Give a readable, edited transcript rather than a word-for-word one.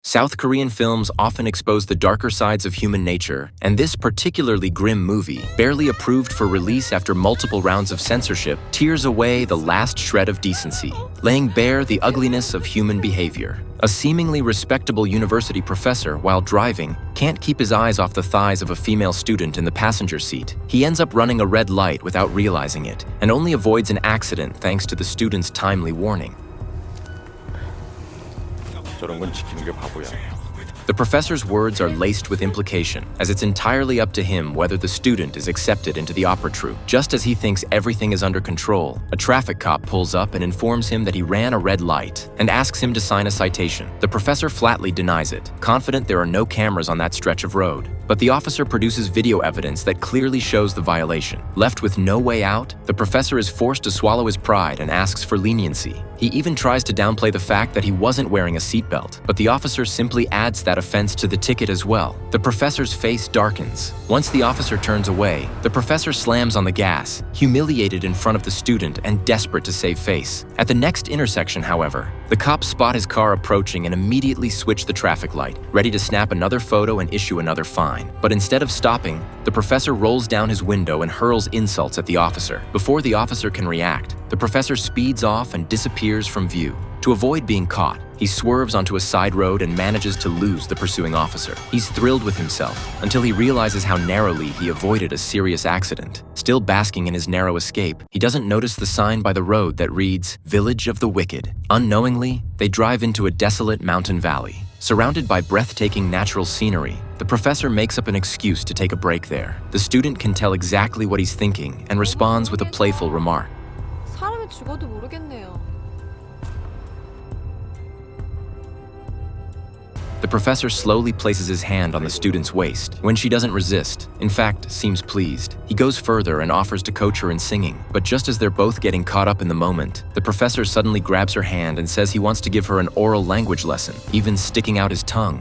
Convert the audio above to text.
South Korean films often expose the darker sides of human nature, and this particularly grim movie, barely approved for release after multiple rounds of censorship, tears away the last shred of decency, laying bare the ugliness of human behavior. A seemingly respectable university professor, while driving, can't keep his eyes off the thighs of a female student in the passenger seat. He ends up running a red light without realizing it, and only avoids an accident thanks to the student's timely warning. 저런 건 지키는 게 바보야. The professor's words are laced with implication, as it's entirely up to him whether the student is accepted into the opera troupe. Just as he thinks everything is under control, a traffic cop pulls up and informs him that he ran a red light and asks him to sign a citation. The professor flatly denies it, confident there are no cameras on that stretch of road. But the officer produces video evidence that clearly shows the violation. Left with no way out, the professor is forced to swallow his pride and asks for leniency. He even tries to downplay the fact that he wasn't wearing a seatbelt, but the officer simply adds that offense to the ticket as well. The professor's face darkens. Once the officer turns away, the professor slams on the gas, humiliated in front of the student and desperate to save face. At the next intersection, however, the cops spot his car approaching and immediately switch the traffic light, ready to snap another photo and issue another fine. But instead of stopping, the professor rolls down his window and hurls insults at the officer. Before the officer can react, the professor speeds off and disappears from view. To avoid being caught, he swerves onto a side road and manages to lose the pursuing officer. He's thrilled with himself until he realizes how narrowly he avoided a serious accident. Still basking in his narrow escape, he doesn't notice the sign by the road that reads, "Village of the Wicked." Unknowingly, they drive into a desolate mountain valley. Surrounded by breathtaking natural scenery, the professor makes up an excuse to take a break there. The student can tell exactly what he's thinking and responds with a playful remark. 사람이 죽어도 모르겠네요. The professor slowly places his hand on the student's waist. When she doesn't resist, in fact, seems pleased, he goes further and offers to coach her in singing. But just as they're both getting caught up in the moment, the professor suddenly grabs her hand and says he wants to give her an oral language lesson, even sticking out his tongue.